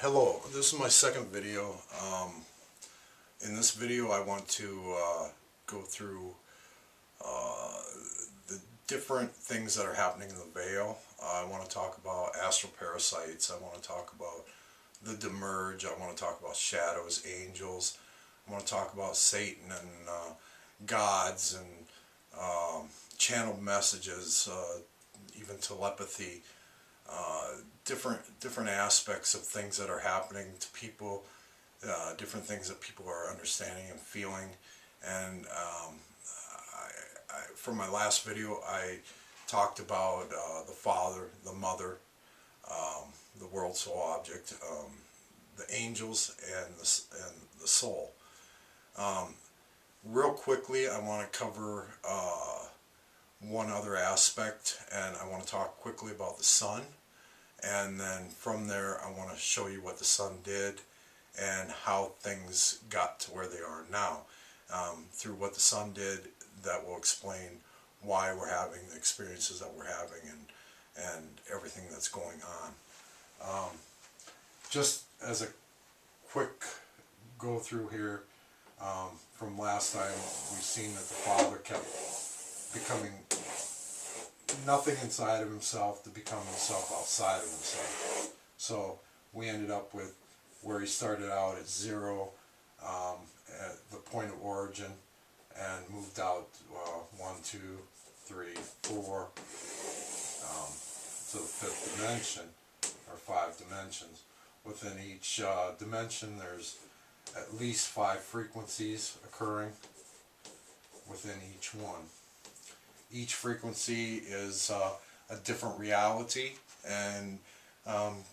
Hello, this is my second video. In this video I want to go through the different things that are happening in the veil. I want to talk about astral parasites. I want to talk about the demerge. I want to talk about shadows, angels. I want to talk about Satan and gods and channeled messages, even telepathy. Different aspects of things that are happening to people, different things that people are understanding and feeling. And for my last video, I talked about the Father, the Mother, the World Soul Object, the angels, and the soul. Real quickly, I want to cover one other aspect, and I want to talk quickly about the sun. And then from there I want to show you what the sun did and how things got to where they are now. Through what the sun did, that will explain why we're having the experiences that we're having and everything that's going on. Just as a quick go through here, from last time we've seen that the Father kept becoming nothing inside of himself to become himself outside of himself. So we ended up with where he started out at zero, at the point of origin, and moved out 1, 2, 3, 4 to the fifth dimension, or 5 dimensions. Within each dimension there's at least 5 frequencies occurring within each one. Each frequency is a different reality and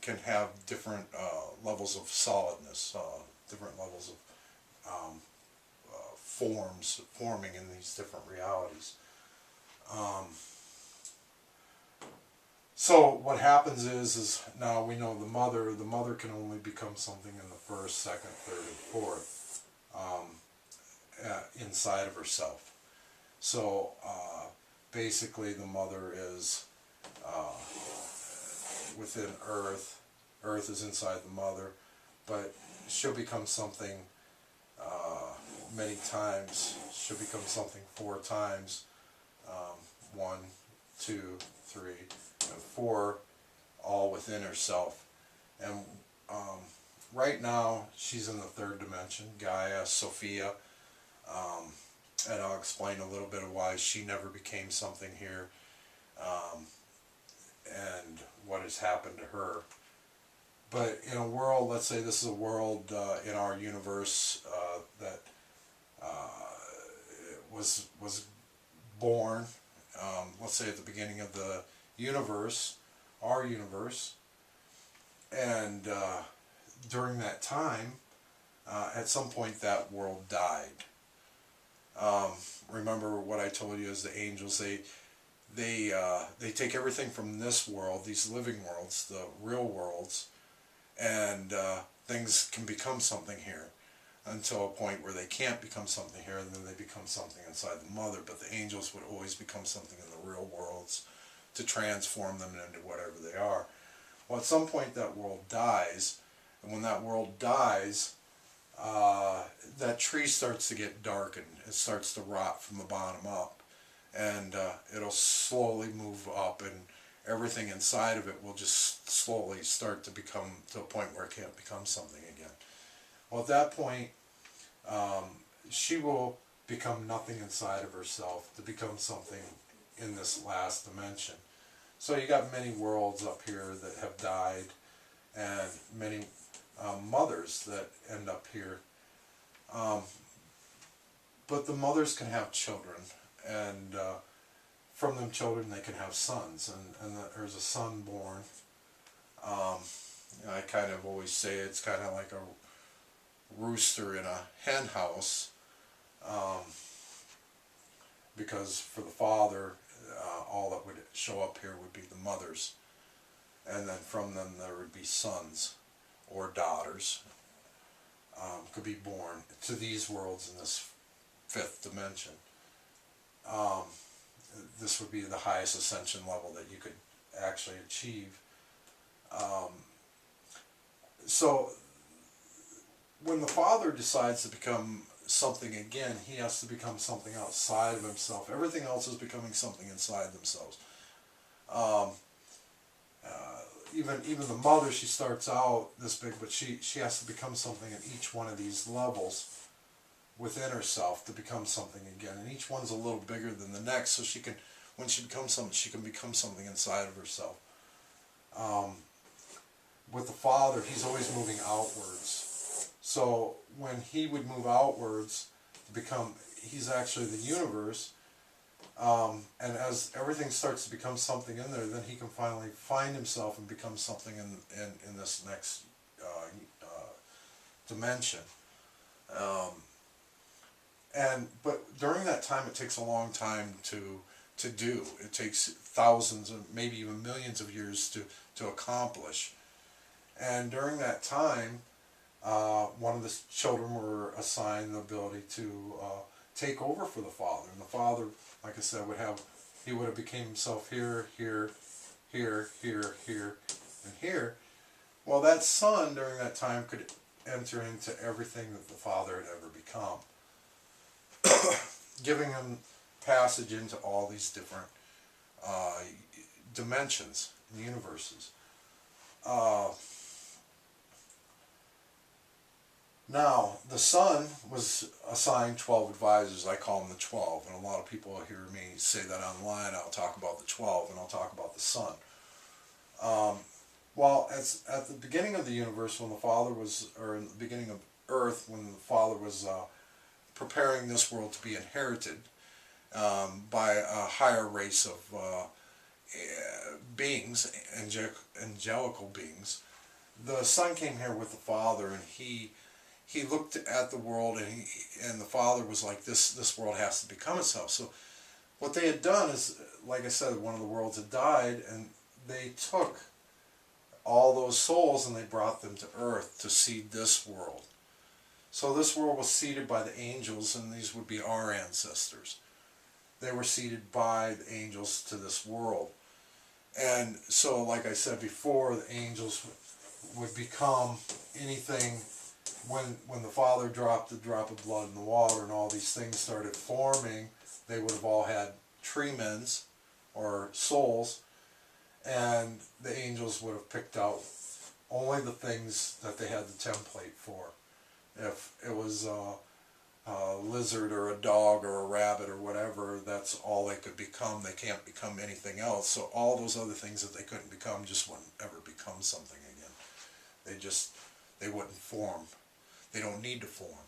can have different levels of solidness, different levels of forms forming in these different realities. So what happens is now we know the mother can only become something in the first, second, third, and fourth inside of herself. So basically the mother is within earth. Earth is inside the mother, but she'll become something many times. She'll become something 4 times. 1, 2, 3, and 4, all within herself. And right now she's in the 3rd dimension, Gaia, Sophia. And I'll explain a little bit of why she never became something here, and what has happened to her. But in a world, let's say this is a world in our universe that was born, let's say at the beginning of the universe, our universe, and during that time, at some point that world died. Remember what I told you is the angels, they take everything from this world, these living worlds, the real worlds, and things can become something here until a point where they can't become something here, and then they become something inside the mother. But the angels would always become something in the real worlds to transform them into whatever they are. Well, at some point that world dies, and when that world dies, that tree starts to get darkened. It starts to rot from the bottom up, and it'll slowly move up, and everything inside of it will just slowly start to become to a point where it can't become something again. Well, at that point, she will become nothing inside of herself to become something in this last dimension. So you got many worlds up here that have died, and many mothers that end up here. But the mothers can have children, and from them children they can have sons, and there's a son born. I kind of always say it's kind of like a rooster in a hen house, because for the father, all that would show up here would be the mothers, and then from them there would be sons or daughters, could be born to these worlds in this 5th dimension. This would be the highest ascension level that you could actually achieve. So when the Father decides to become something again, he has to become something outside of himself. Everything else is becoming something inside themselves. Um, even the mother, she starts out this big, but she has to become something at each one of these levels within herself to become something again. And each one's a little bigger than the next, so she can, when she becomes something, she can become something inside of herself. With the Father, he's always moving outwards. So when he would move outwards to become, he's actually the universe. And as everything starts to become something in there, then he can finally find himself and become something in this next dimension. But during that time, it takes a long time to do. It takes thousands and maybe even millions of years to accomplish. And during that time, one of the children were assigned the ability to take over for the Father. And the Father, like I said, he would have became himself here, here, here, here, here, and here. Well, that Son during that time could enter into everything that the Father had ever become, giving him passage into all these different dimensions and universes. Now, the Son was assigned 12 advisors. I call them the 12, and a lot of people hear me say that online. I'll talk about the 12, and I'll talk about the Son. Well, at the beginning of the universe, when the Father was, or in the beginning of Earth, when the Father was preparing this world to be inherited by a higher race of beings, angelical beings, the Son came here with the Father, and he looked at the world, and the Father was like, this world has to become itself. So what they had done is, like I said, one of the worlds had died, and they took all those souls and they brought them to Earth to seed this world. So this world was seeded by the angels, and these would be our ancestors. They were seeded by the angels to this world. And so, like I said before, the angels would become anything. When the Father dropped the drop of blood in the water and all these things started forming, they would have all had tremens or souls, and the angels would have picked out only the things that they had the template for. If it was a lizard or a dog or a rabbit or whatever, that's all they could become. They can't become anything else. So all those other things that they couldn't become just wouldn't ever become something again. They wouldn't form. They don't need to form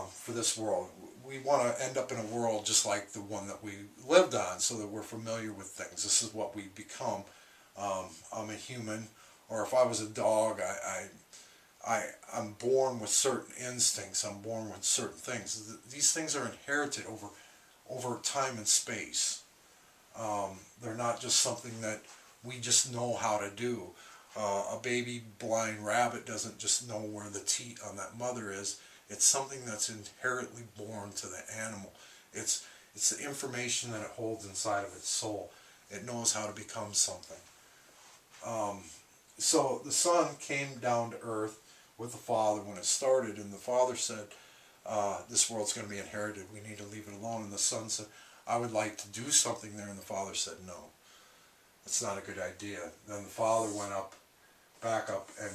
for this world. We want to end up in a world just like the one that we lived on, so that we're familiar with things. This is what we become. I'm a human, or if I was a dog, I'm born with certain instincts. I'm born with certain things. These things are inherited over time and space. They're not just something that we just know how to do. A baby blind rabbit doesn't just know where the teat on that mother is. It's something that's inherently born to the animal. It's the information that it holds inside of its soul. It knows how to become something. So the Son came down to Earth with the Father when it started, and the Father said, this world's going to be inherited. We need to leave it alone. And the Son said, I would like to do something there. And the Father said, no, that's not a good idea. Then the Father went back up and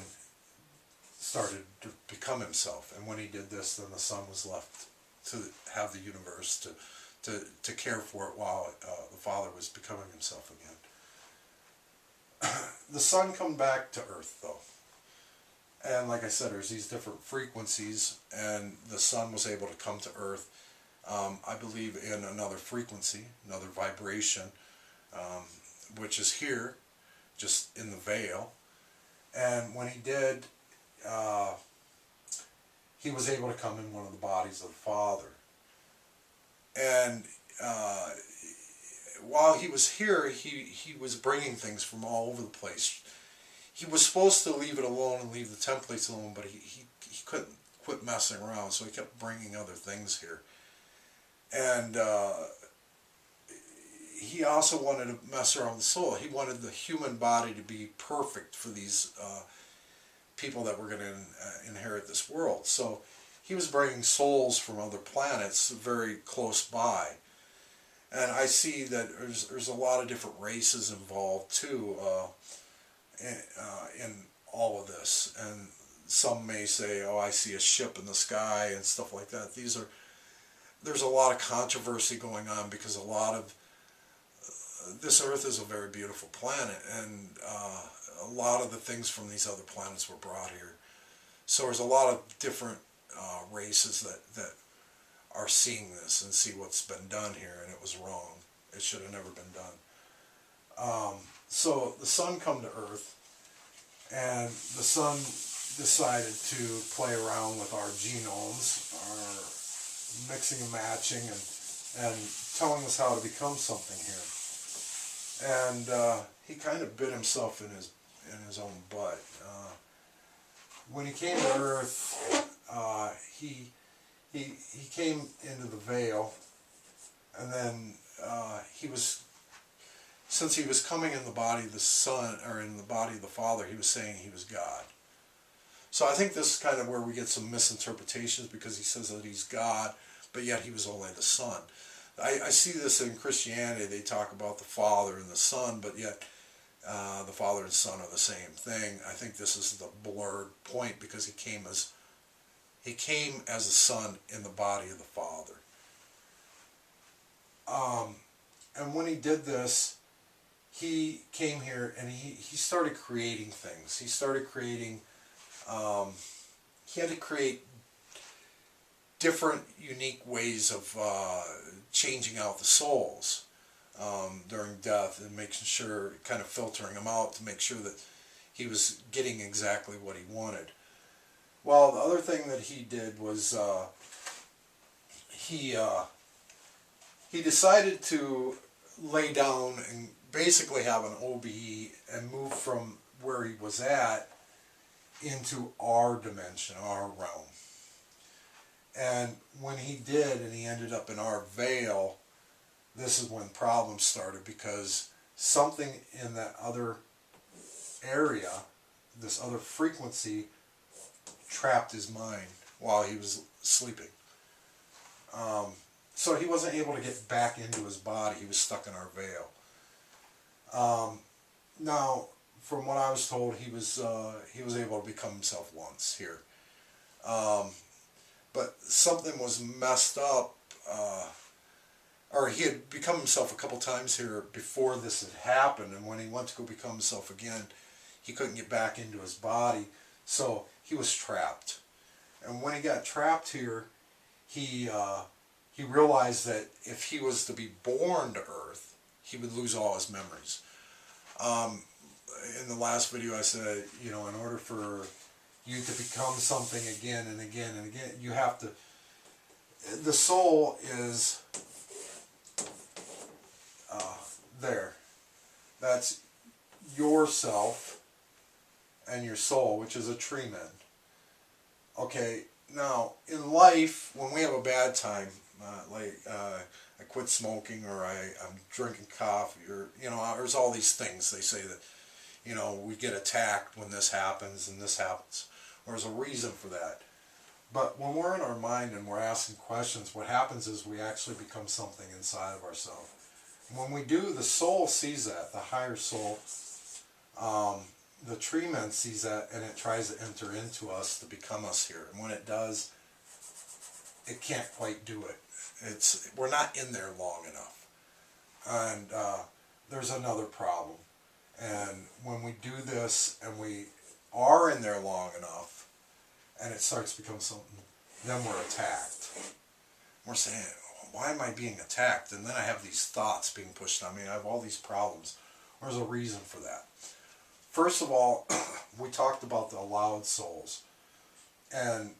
started to become himself. And when he did this, then the Son was left to have the universe, to care for it while the Father was becoming himself again. The Son come back to Earth, though. And like I said, there's these different frequencies, and the Son was able to come to Earth, I believe, in another frequency, another vibration, which is here, just in the veil. And when he did, he was able to come in one of the bodies of the Father. And while he was here, he was bringing things from all over the place. He was supposed to leave it alone and leave the templates alone, but he couldn't quit messing around, so he kept bringing other things here. And he also wanted to mess around with the soul. He wanted the human body to be perfect for these people that were going to inherit this world. So he was bringing souls from other planets very close by. And I see that there's a lot of different races involved too in all of this. And some may say, oh, I see a ship in the sky and stuff like that. There's a lot of controversy going on because a lot of this Earth is a very beautiful planet, and a lot of the things from these other planets were brought here. So there's a lot of different races that are seeing this and see what's been done here, and it was wrong. It should have never been done. So the sun come to Earth, and the sun decided to play around with our genomes, our mixing and matching, and telling us how to become something here. And he kind of bit himself in his own butt. When he came to Earth, he came into the veil, and then since he was coming in the body of the Son, or in the body of the Father, he was saying he was God. So I think this is kind of where we get some misinterpretations, because he says that he's God, but yet he was only the Son. I see this in Christianity. They talk about the Father and the Son, but yet the Father and Son are the same thing. I think this is the blurred point, because he came as a Son in the body of the Father. And when he did this, he came here and he started creating things. He started creating, he had to create different unique ways of changing out the souls during death, and making sure, kind of filtering them out to make sure that he was getting exactly what he wanted. Well, the other thing that he did was he decided to lay down and basically have an OBE and move from where he was at into our dimension, our realm. And when he did, and he ended up in our veil, this is when problems started, because something in that other area, this other frequency, trapped his mind while he was sleeping. So he wasn't able to get back into his body. He was stuck in our veil. Now, from what I was told, he was able to become himself once here. But something was messed up, or he had become himself a couple times here before this had happened, and when he went to go become himself again, he couldn't get back into his body, so he was trapped. And when he got trapped here, he realized that if he was to be born to Earth, he would lose all his memories. In the last video I said, you know, in order for you to become something again and again and again, you have to, the soul is there. That's yourself and your soul, which is a tree man. Okay, now in life, when we have a bad time, I quit smoking, or I'm drinking coffee, or, you know, there's all these things. They say that, you know, we get attacked when this happens and this happens. There's a reason for that. But when we're in our mind and we're asking questions, what happens is we actually become something inside of ourselves. When we do, the soul sees that, the higher soul, the tree man sees that, and it tries to enter into us to become us here. And when it does, it can't quite do it. We're not in there long enough. And there's another problem. And when we do this and we are in there long enough, and it starts to become something, then we're attacked. We're saying, why am I being attacked? And then I have these thoughts being pushed on me. I have all these problems. There's a reason for that. First of all, we talked about the allowed souls. And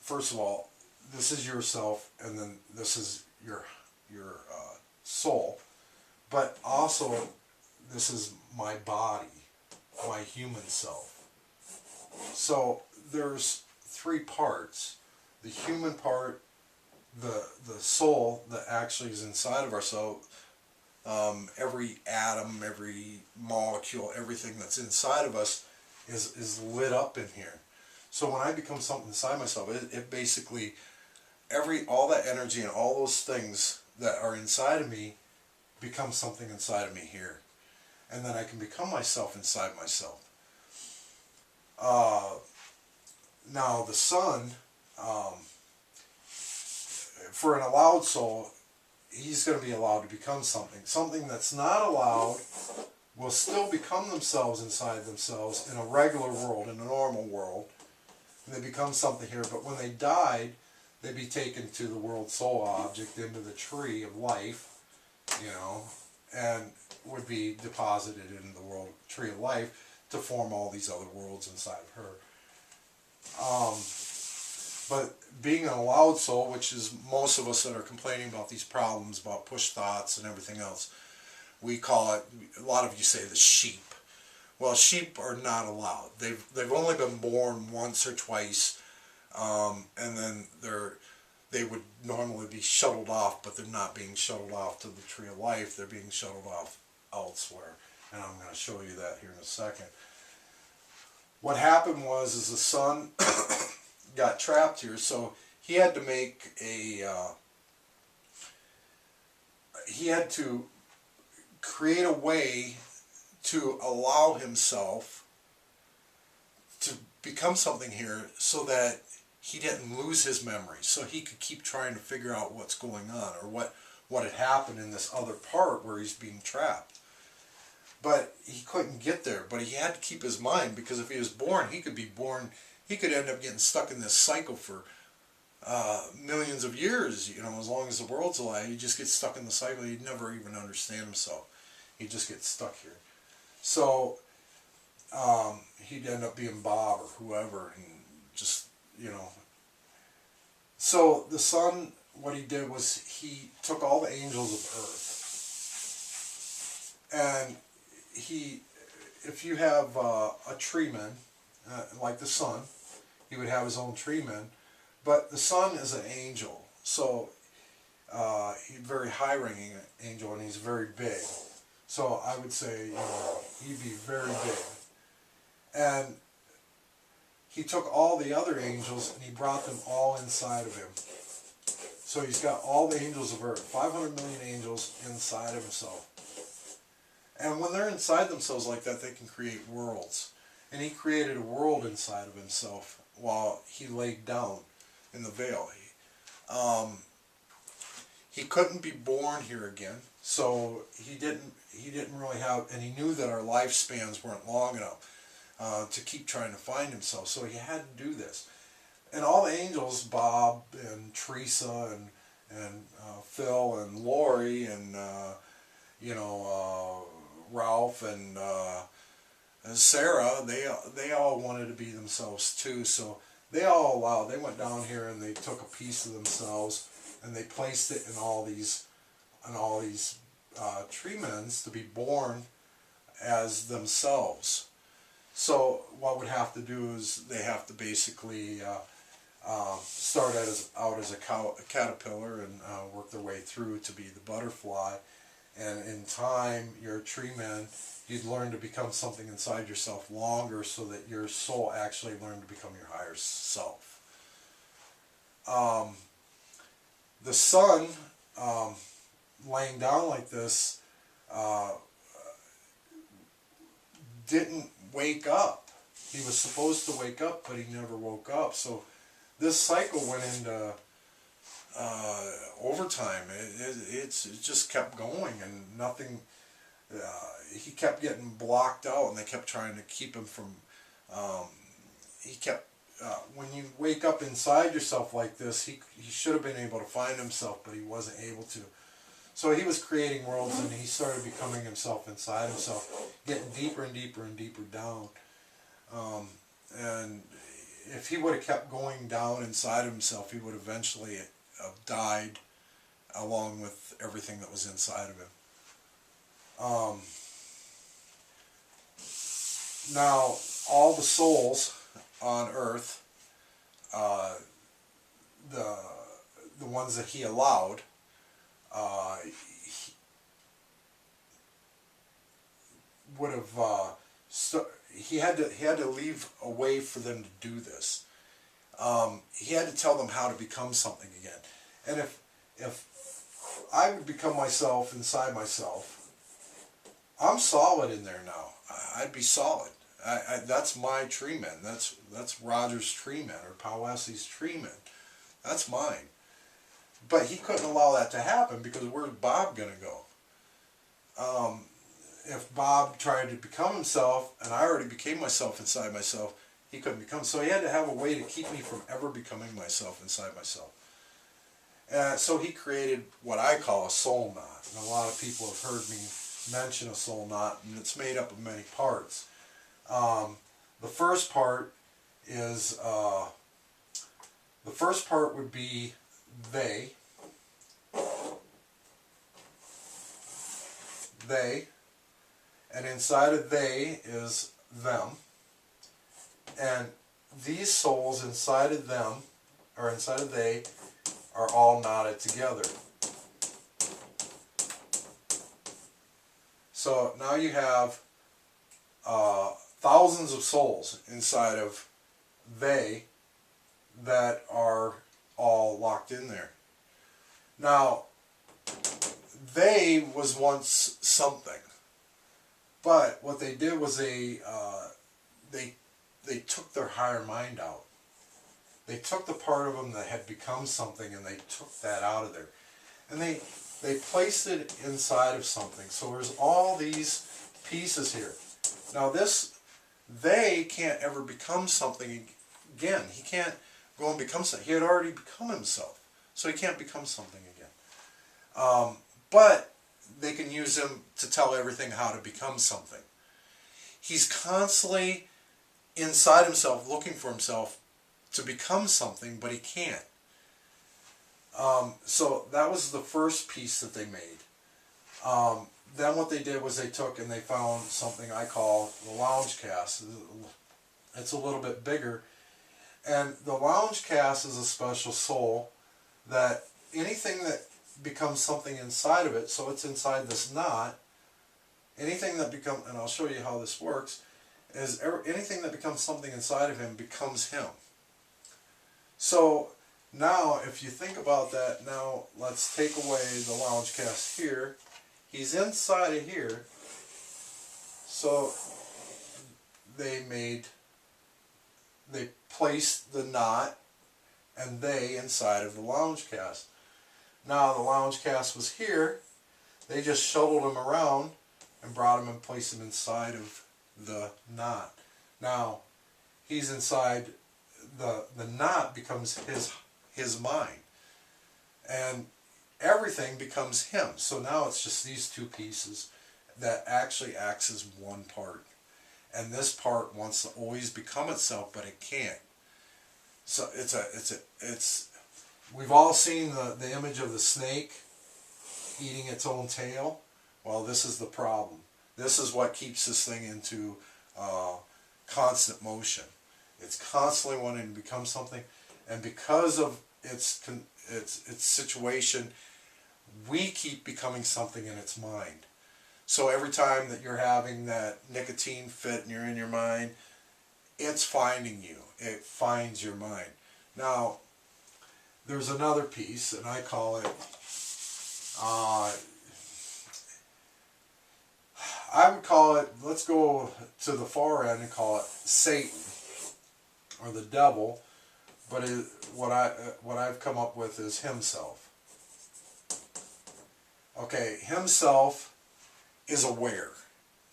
first of all, this is yourself, and then this is your soul. But also, this is my body, my human self. So there's three parts: the human part, the soul that actually is inside of ourselves. Every atom, every molecule, everything that's inside of us is lit up in here. So when I become something inside myself, it basically, all that energy and all those things that are inside of me become something inside of me here. And then I can become myself inside myself. Now the sun, for an allowed soul, he's going to be allowed to become something. Something that's not allowed will still become themselves inside themselves in a regular world, in a normal world. And they become something here. But when they died, they'd be taken to the world soul object, into the tree of life, you know, and would be deposited in the world tree of life to form all these other worlds inside of her. But being an allowed soul, which is most of us that are complaining about these problems, about push thoughts and everything else, we call it, a lot of you say the sheep. Well, sheep are not allowed. They've only been born once or twice, and then they would normally be shuttled off, but they're not being shuttled off to the tree of life. They're being shuttled off elsewhere, and I'm going to show you that here in a second. What happened is the sun got trapped here, so he had to make he had to create a way to allow himself to become something here so that he didn't lose his memory, so he could keep trying to figure out what's going on, or what had happened in this other part where he's being trapped. But he couldn't get there, but he had to keep his mind, because if he was born, he could end up getting stuck in this cycle for millions of years, you know, as long as the world's alive. He'd just get stuck in the cycle. He'd never even understand himself. He'd just get stuck here. So he'd end up being Bob or whoever, and just, you know. So the sun, what he did was he took all the angels of earth, and if you have a tree man, like the sun, he would have his own tree man, but the sun is an angel, so he's a very high-ranking angel, and he's very big. So I would say, you know, he'd be very big. And he took all the other angels and he brought them all inside of him. So he's got all the angels of earth, 500 million angels inside of himself. And when they're inside themselves like that, they can create worlds. And he created a world inside of himself while he laid down in the veil. He couldn't be born here again, so he didn't really have, and he knew that our lifespans weren't long enough to keep trying to find himself, so he had to do this. And all the angels, Bob and Teresa and Phil and Lori and you know, Ralph and Sarah, they all wanted to be themselves too, so they went down here and they took a piece of themselves and they placed it in all these tree men to be born as themselves. So what would have to do is they have to basically start out as a caterpillar and work their way through to be the butterfly. And in time, you're a tree man, you'd learn to become something inside yourself longer so that your soul actually learned to become your higher self. The sun, laying down like this, didn't wake up. He was supposed to wake up, but he never woke up. So this cycle went into overtime. It just kept going, and nothing. He kept getting blocked out, and they kept trying to keep him from. He kept. When you wake up inside yourself like this, he should have been able to find himself, but he wasn't able to. So he was creating worlds, and he started becoming himself inside himself, getting deeper and deeper and deeper down. And if he would have kept going down inside himself, he would eventually have died along with everything that was inside of him. Now, all the souls on earth, the ones that he allowed, he had to leave a way for them to do this. He had to tell them how to become something again. And if I would become myself inside myself, I'm solid in there now. I'd be solid. That's my tree man. That's Roger's tree man, or Powessy's tree man. That's mine. But he couldn't allow that to happen, because where's Bob going to go? If Bob tried to become himself, and I already became myself inside myself, he couldn't become. So he had to have a way to keep me from ever becoming myself inside myself. So he created what I call a soul knot. And a lot of people have heard me mention a soul knot, and it's made up of many parts. The first part is, the first part would be they, and inside of they is them, and these souls inside of them, or inside of they, are all knotted together. So now you have thousands of souls inside of they that are all locked in there. Now, they was once something, but what they did was they took their higher mind out. They took the part of them that had become something, and they took that out of there, and they placed it inside of something. So there's all these pieces here. Now this, they can't ever become something again. He can't go and become something. He had already become himself, so he can't become something again. But they can use him to tell everything how to become something. He's constantly inside himself looking for himself to become something, but he can't. So that was the first piece that they made. Then what they did was they took and they found something I call the lounge cast. It's a little bit bigger. And the lounge cast is a special soul that anything that becomes something inside of it, so it's inside this knot, anything that becomes, and I'll show you how this works, is anything that becomes something inside of him becomes him. So now if you think about that, now let's take away the lounge cast here. He's inside of here, so they placed the knot and they inside of the lounge cast. Now the lounge cast was here, they just shuttled him around and brought him and placed him inside of the knot. Now he's inside, the knot becomes his mind, and everything becomes him. So now it's just these two pieces that actually acts as one part, and this part wants to always become itself, but it can't. So it's we've all seen the image of the snake eating its own tail. Well, this is the problem. This is what keeps this thing into constant motion. It's constantly wanting to become something, and because of its situation, we keep becoming something in its mind. So every time that you're having that nicotine fit and you're in your mind, it's finding you. It finds your mind. Now, there's another piece, and I call it, I would call it, let's go to the far end and call it Satan, or the devil, but what I've come up with is himself. Okay, himself is aware.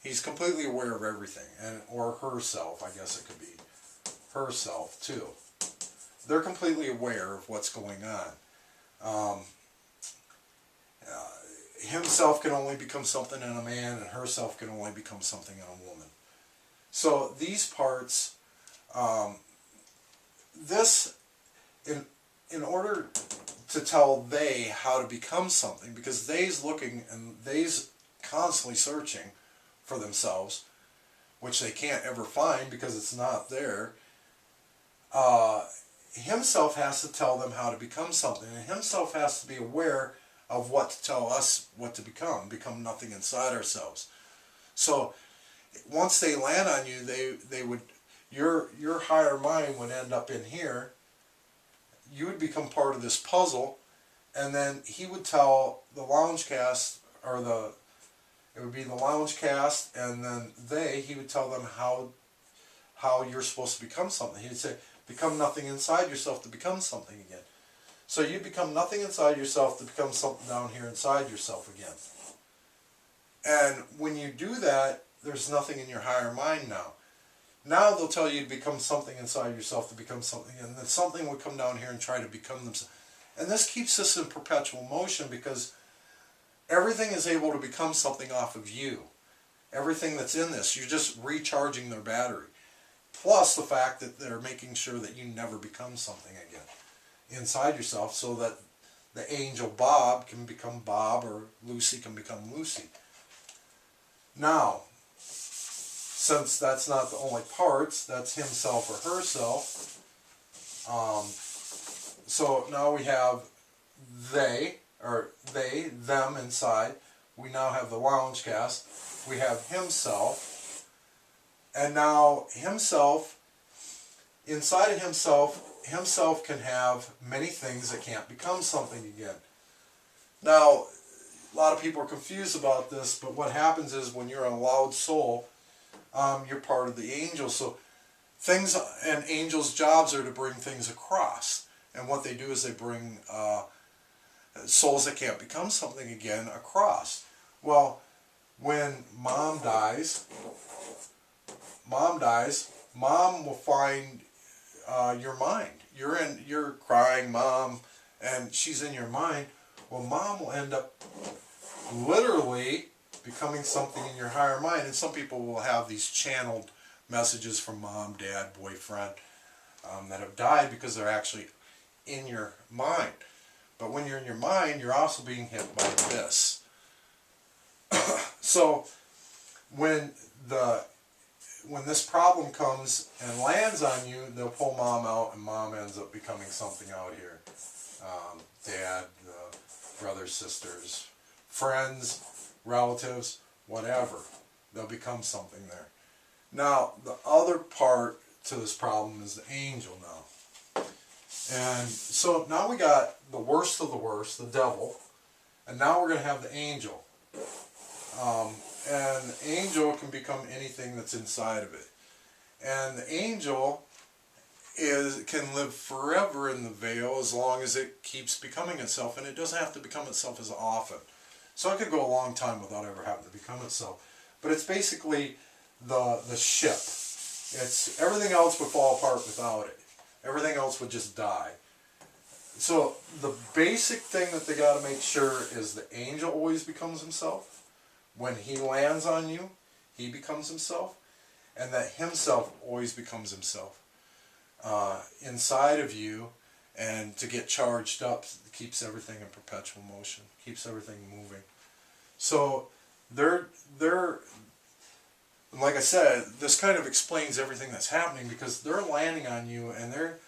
He's completely aware of everything, or herself, I guess it could be herself too. They're completely aware of what's going on. Himself can only become something in a man, and herself can only become something in a woman. So these parts, in order to tell they how to become something, because they's looking and they's constantly searching for themselves, which they can't ever find because it's not there. Himself has to tell them how to become something, and himself has to be aware of what to tell us what to become nothing inside ourselves. So once they land on you, they would, your higher mind would end up in here. You would become part of this puzzle, and then he would tell the lounge cast, or it would be the lounge cast, and then he would tell them how you're supposed to become something. He would say, become nothing inside yourself to become something again. So you become nothing inside yourself to become something down here inside yourself again. And when you do that, there's nothing in your higher mind now. Now they'll tell you to become something inside yourself to become something, and then something would come down here and try to become themselves. And this keeps us in perpetual motion, because everything is able to become something off of you. Everything that's in this, you're just recharging their battery. Plus the fact that they're making sure that you never become something again inside yourself, so that the angel Bob can become Bob, or Lucy can become Lucy. Now, since that's not the only parts, that's himself or herself. So now we have them inside. We now have the lounge cast. We have himself. And now himself, inside of himself can have many things that can't become something again. Now, a lot of people are confused about this, but what happens is when you're a loud soul, you're part of the angels. So things, and angels' jobs are to bring things across. And what they do is they bring souls that can't become something again across. Well, when mom dies, mom will find your mind. You're crying, mom, and she's in your mind. Well, mom will end up literally becoming something in your higher mind. And some people will have these channeled messages from mom, dad, boyfriend that have died because they're actually in your mind. But when you're in your mind, you're also being hit by this. So when this problem comes and lands on you, they'll pull mom out, and mom ends up becoming something out here. Dad, brothers, sisters, friends, relatives, whatever. They'll become something there. Now, the other part to this problem is the angel now. And so now we got the worst of the worst, the devil, and now we're going to have the angel. And the angel can become anything that's inside of it. And the angel can live forever in the veil as long as it keeps becoming itself, and it doesn't have to become itself as often. So it could go a long time without ever having to become itself. But it's basically the ship. It's everything else would fall apart without it. Everything else would just die. So the basic thing that they got to make sure is the angel always becomes himself. When he lands on you, he becomes himself. And that himself always becomes himself. Inside of you, and to get charged up, keeps everything in perpetual motion, keeps everything moving. So they're like I said, this kind of explains everything that's happening, because they're landing on you, and they're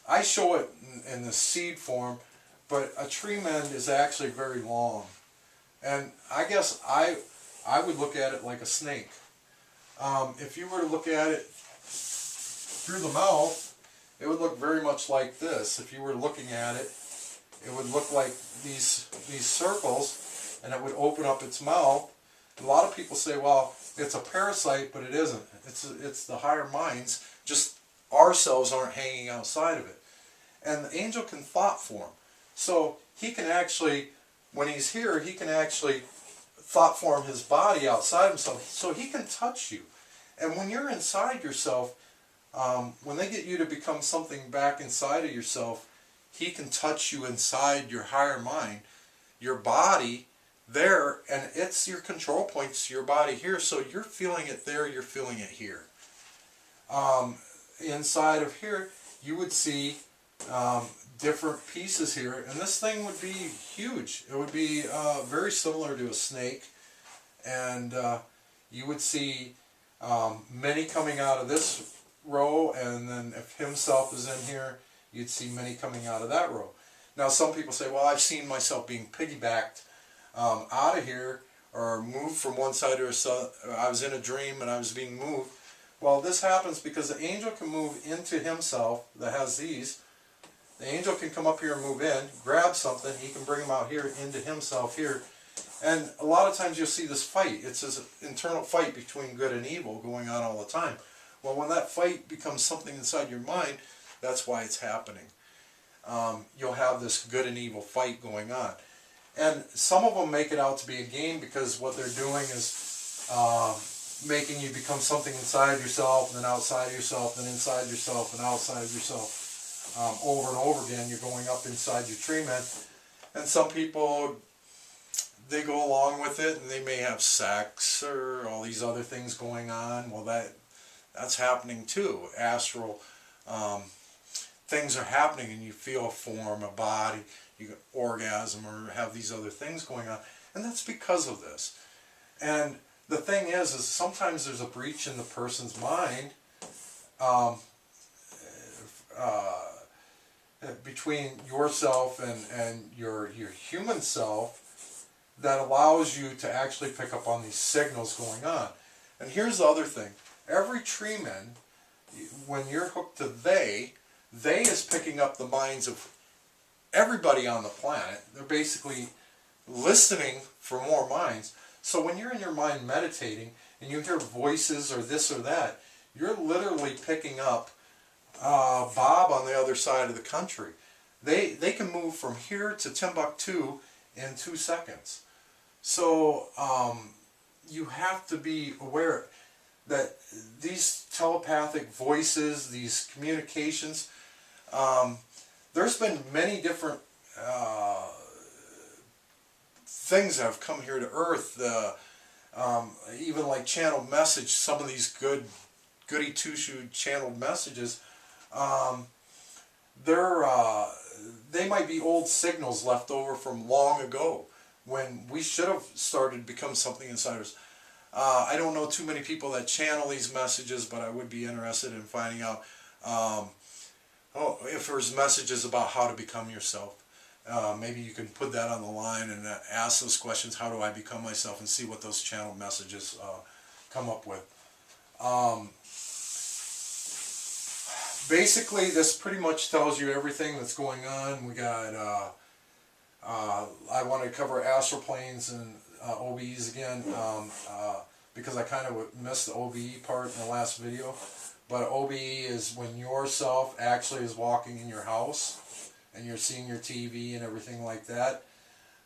I show it in the seed form, but a tree mend is actually very long. And I guess I would look at it like a snake. If you were to look at it through the mouth, it would look very much like this. If you were looking at it, it would look like these circles, and it would open up its mouth. A lot of people say, well, it's a parasite, but it isn't. It's the higher minds, just ourselves aren't hanging outside of it. And the angel can thought form. So he can actually, when he's here, he can actually thought form his body outside himself, so he can touch you. And when you're inside yourself, when they get you to become something back inside of yourself, he can touch you inside your higher mind, your body there, and it's your control points, your body here, so you're feeling it there, you're feeling it here. Inside of here, you would see different pieces here, and this thing would be huge. It would be very similar to a snake, and you would see many coming out of this row, and then if himself is in here, you'd see many coming out of that row. Now some people say, well, I've seen myself being piggybacked out of here, or moved from one side to the other. I was in a dream and I was being moved. Well, this happens because the angel can move into himself that has these. The angel can come up here and move in, grab something, he can bring them out here into himself here. And a lot of times you'll see this fight. It's this internal fight between good and evil going on all the time. Well, when that fight becomes something inside your mind, that's why it's happening. You'll have this good and evil fight going on. And some of them make it out to be a game because what they're doing is making you become something inside yourself, and then outside yourself, and inside yourself, and outside yourself. Over and over again, you're going up inside your tree man. And some people, they go along with it, and they may have sex or all these other things going on. Well, that's happening too. Astral things are happening, and you feel a form, a body, you get orgasm, or have these other things going on, and that's because of this. And the thing is sometimes there's a breach in the person's mind between yourself and your human self that allows you to actually pick up on these signals going on. And here's the other thing. Every treeman, when you're hooked to they is picking up the minds of everybody on the planet. They're basically listening for more minds. So when you're in your mind meditating and you hear voices or this or that, you're literally picking up Bob on the other side of the country. They can move from here to Timbuktu in 2 seconds. So you have to be aware that these telepathic voices, these communications, there's been many different things that have come here to Earth, even like channeled message, some of these goody two-shoe channeled messages, they might be old signals left over from long ago when we should have started to become something inside us. I don't know too many people that channel these messages, but I would be interested in finding out if there's messages about how to become yourself. Maybe you can put that on the line and ask those questions, how do I become myself, and see what those channeled messages come up with. Basically, this pretty much tells you everything that's going on. We got, I want to cover astral planes and Obes again, because I kind of missed the OBE part in the last video. But OBE is when yourself actually is walking in your house and you're seeing your TV and everything like that.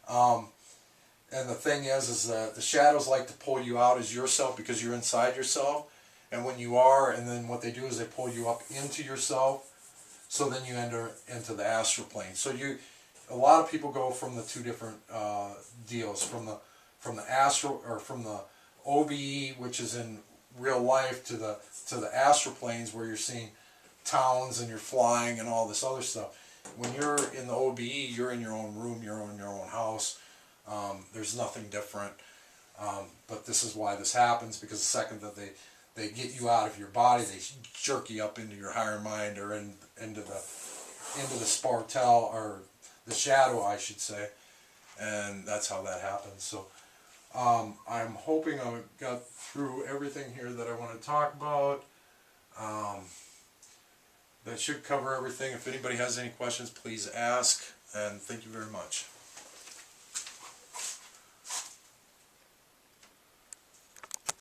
And the thing is that the shadows like to pull you out as yourself because you're inside yourself. And when you are, and then what they do is they pull you up into yourself, so then you enter into the astral plane. So a lot of people go from the two different deals, from the astral, or from the OBE, which is in real life, to the astral planes where you're seeing towns and you're flying and all this other stuff. When you're in the OBE, you're in your own room, you're in your own house. There's nothing different. But this is why this happens, because the second that they get you out of your body, they jerk you up into your higher mind, or into the spartel, or the shadow, I should say, and that's how that happens. So I'm hoping I got through everything here that I want to talk about. That should cover everything. If anybody has any questions, please ask, and thank you very much.